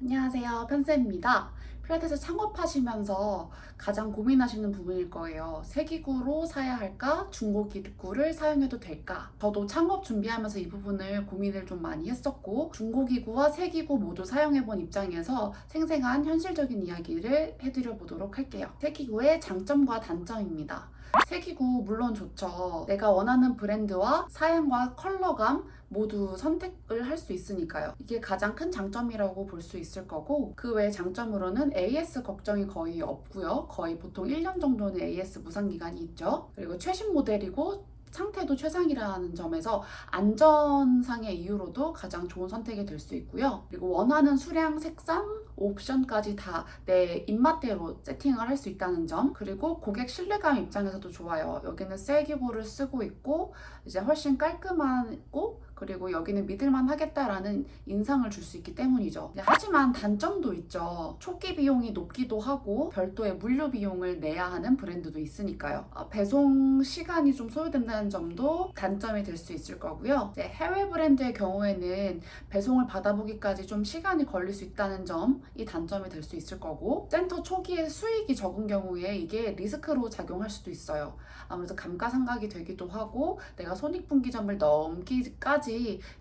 안녕하세요. 편쌤입니다. 필라테스 창업하시면서 가장 고민하시는 부분일 거예요. 새 기구로 사야 할까? 중고 기구를 사용해도 될까? 저도 창업 준비하면서 이 부분을 고민을 좀 많이 했었고, 중고 기구와 새 기구 모두 사용해본 입장에서 생생한 현실적인 이야기를 해드려 보도록 할게요. 새 기구의 장점과 단점입니다. 새 기구 물론 좋죠. 내가 원하는 브랜드와 사양과 컬러감 모두 선택을 할 수 있으니까요. 이게 가장 큰 장점이라고 볼 수 있을 거고, 그 외 장점으로는 AS 걱정이 거의 없고요. 거의 보통 1년 정도는 AS 무상 기간이 있죠. 그리고 최신 모델이고 상태도 최상이라는 점에서 안전상의 이유로도 가장 좋은 선택이 될 수 있고요. 그리고 원하는 수량, 색상, 옵션까지 다 내 입맛대로 세팅을 할 수 있다는 점, 그리고 고객 신뢰감 입장에서도 좋아요. 여기는 새 기구를 쓰고 있고 이제 훨씬 깔끔하고, 그리고 여기는 믿을만 하겠다라는 인상을 줄 수 있기 때문이죠. 하지만 단점도 있죠. 초기 비용이 높기도 하고 별도의 물류 비용을 내야 하는 브랜드도 있으니까요. 배송 시간이 좀 소요된다는 점도 단점이 될 수 있을 거고요. 해외 브랜드의 경우에는 배송을 받아보기까지 좀 시간이 걸릴 수 있다는 점이 단점이 될 수 있을 거고, 센터 초기에 수익이 적은 경우에 이게 리스크로 작용할 수도 있어요. 아무래도 감가상각이 되기도 하고 내가 손익분기점을 넘기까지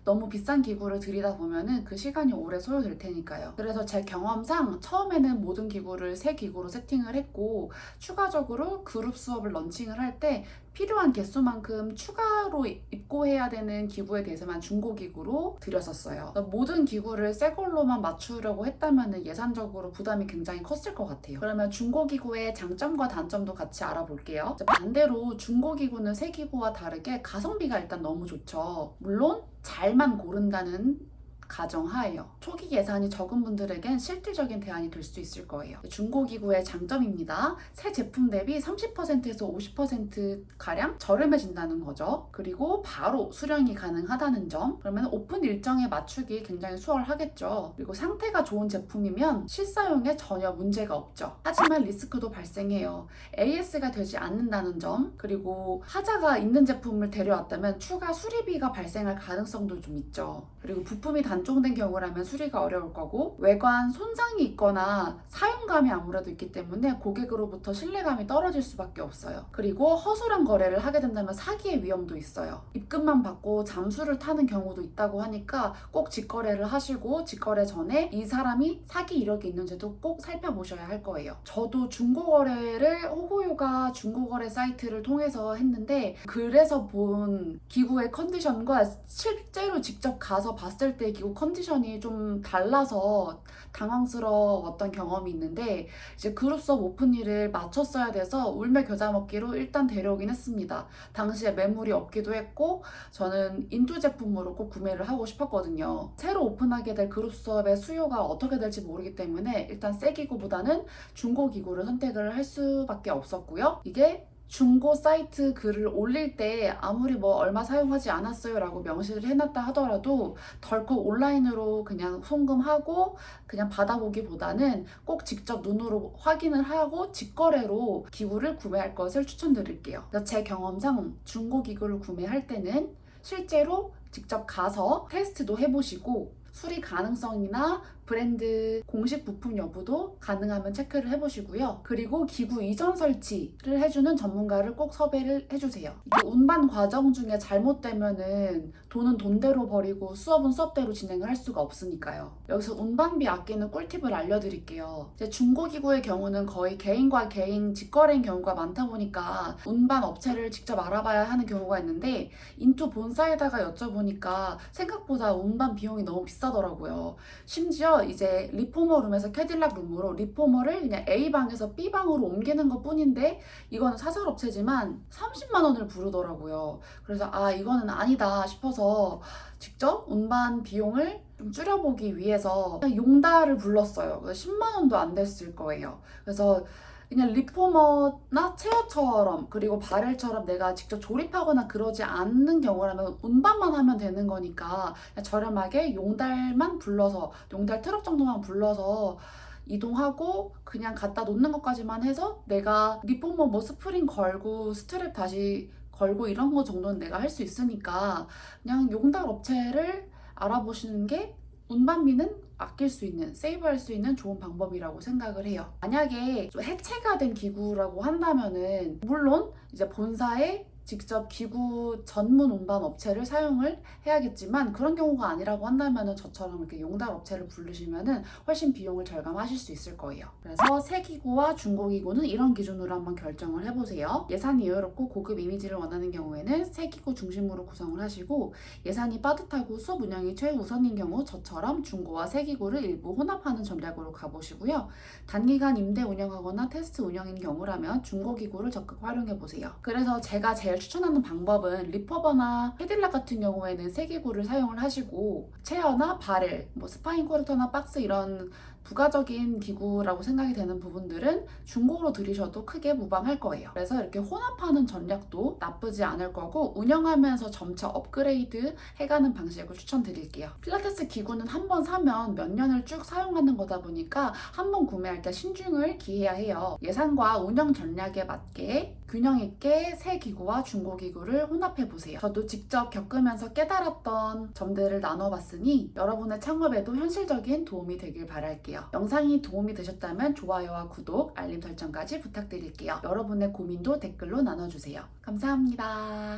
너무 비싼 기구를 들이다 보면은 그 시간이 오래 소요될 테니까요. 그래서 제 경험상 처음에는 모든 기구를 새 기구로 세팅을 했고, 추가적으로 그룹 수업을 런칭을 할 때 필요한 개수만큼 추가로 입고해야 되는 기구에 대해서만 중고 기구로 들였었어요. 모든 기구를 새 걸로만 맞추려고 했다면 예산적으로 부담이 굉장히 컸을 것 같아요. 그러면 중고 기구의 장점과 단점도 같이 알아볼게요. 반대로 중고 기구는 새 기구와 다르게 가성비가 일단 너무 좋죠. 물론 잘만 고른다는 가정하에요. 초기 예산이 적은 분들에겐 실질적인 대안이 될 수 있을 거예요. 중고기구의 장점입니다. 새 제품 대비 30%에서 50%가량 저렴해진다는 거죠. 그리고 바로 수령이 가능하다는 점. 그러면 오픈 일정에 맞추기 굉장히 수월하겠죠. 그리고 상태가 좋은 제품이면 실사용에 전혀 문제가 없죠. 하지만 리스크도 발생해요. AS가 되지 않는다는 점, 그리고 하자가 있는 제품을 데려왔다면 추가 수리비가 발생할 가능성도 좀 있죠. 그리고 부품이 단종된 경우라면 수리가 어려울 거고, 외관 손상이 있거나 사용감이 아무래도 있기 때문에 고객으로부터 신뢰감이 떨어질 수밖에 없어요. 그리고 허술한 거래를 하게 된다면 사기의 위험도 있어요. 입금만 받고 잠수를 타는 경우도 있다고 하니까 꼭 직거래를 하시고, 직거래 전에 이 사람이 사기 이력이 있는지도 꼭 살펴보셔야 할 거예요. 저도 중고거래를 호구요가 중고거래 사이트를 통해서 했는데, 그래서 본 기구의 컨디션과 실제로 직접 가서 봤을 때 기구 컨디션이 좀 달라서 당황스러웠던 경험이 있는데, 이제 그룹 수업 오픈일을 맞췄어야 돼서 울며 겨자 먹기로 일단 데려오긴 했습니다. 당시에 매물이 없기도 했고 저는 인투 제품으로 꼭 구매를 하고 싶었거든요. 새로 오픈하게 될 그룹 수업의 수요가 어떻게 될지 모르기 때문에 일단 새 기구보다는 중고 기구를 선택을 할 수밖에 없었고요. 이게 중고 사이트 글을 올릴 때 아무리 얼마 사용하지 않았어요 라고 명시를 해놨다 하더라도 덜컥 온라인으로 그냥 송금하고 그냥 받아보기보다는 꼭 직접 눈으로 확인을 하고 직거래로 기구를 구매할 것을 추천드릴게요. 그래서 제 경험상 중고 기구를 구매할 때는 실제로 직접 가서 테스트도 해보시고, 수리 가능성이나 브랜드 공식 부품 여부도 가능하면 체크를 해보시고요. 그리고 기구 이전 설치를 해주는 전문가를 꼭 섭외를 해주세요. 이게 운반 과정 중에 잘못되면은 돈은 돈대로 버리고 수업은 수업대로 진행을 할 수가 없으니까요. 여기서 운반비 아끼는 꿀팁을 알려드릴게요. 이제 중고기구의 경우는 거의 개인과 개인 직거래인 경우가 많다 보니까 운반 업체를 직접 알아봐야 하는 경우가 있는데, 인투 본사에다가 여쭤보니까 생각보다 운반 비용이 너무 비싸더라고요. 심지어 이제 리포머 룸에서 캐딜락 룸으로 리포머를 그냥 A방에서 B방으로 옮기는 것 뿐인데, 이거는 사설업체지만 30만 원을 부르더라고요. 그래서 이거는 아니다 싶어서 직접 운반 비용을 좀 줄여보기 위해서 그냥 용달을 불렀어요. 10만 원도 안 됐을 거예요. 그래서 그냥 리포머나 체어처럼, 그리고 바렐처럼 내가 직접 조립하거나 그러지 않는 경우라면 운반만 하면 되는 거니까 그냥 저렴하게 용달만 불러서, 용달 트럭 정도만 불러서 이동하고 그냥 갖다 놓는 것까지만 해서 내가 리포머 스프링 걸고 스트랩 다시 걸고 이런 거 정도는 내가 할 수 있으니까 그냥 용달 업체를 알아보시는 게 운반비는 아낄 수 있는, 세이브할 수 있는 좋은 방법이라고 생각을 해요. 만약에 좀 해체가 된 기구라고 한다면은 물론 이제 본사에 직접 기구 전문 운반 업체를 사용을 해야겠지만, 그런 경우가 아니라고 한다면은 저처럼 이렇게 용달 업체를 부르시면은 훨씬 비용을 절감하실 수 있을 거예요. 그래서 새 기구와 중고 기구는 이런 기준으로 한번 결정을 해보세요. 예산이 여유롭고 고급 이미지를 원하는 경우에는 새 기구 중심으로 구성을 하시고, 예산이 빠듯하고 수업 운영이 최우선인 경우 저처럼 중고와 새 기구를 일부 혼합하는 전략으로 가보시고요. 단기간 임대 운영하거나 테스트 운영인 경우라면 중고 기구를 적극 활용해 보세요. 그래서 제가 제일 추천하는 방법은 리퍼버나 헤딜락 같은 경우에는 새 기구를 사용을 하시고, 체어나 바렐, 스파인 쿼르터나 박스 이런 부가적인 기구라고 생각이 되는 부분들은 중고로 들이셔도 크게 무방할 거예요. 그래서 이렇게 혼합하는 전략도 나쁘지 않을 거고, 운영하면서 점차 업그레이드 해가는 방식을 추천드릴게요. 필라테스 기구는 한 번 사면 몇 년을 쭉 사용하는 거다 보니까 한 번 구매할 때 신중을 기해야 해요. 예산과 운영 전략에 맞게 균형 있게 새 기구와 중고 기구를 혼합해 보세요. 저도 직접 겪으면서 깨달았던 점들을 나눠봤으니 여러분의 창업에도 현실적인 도움이 되길 바랄게요. 영상이 도움이 되셨다면 좋아요와 구독, 알림 설정까지 부탁드릴게요. 여러분의 고민도 댓글로 나눠주세요. 감사합니다.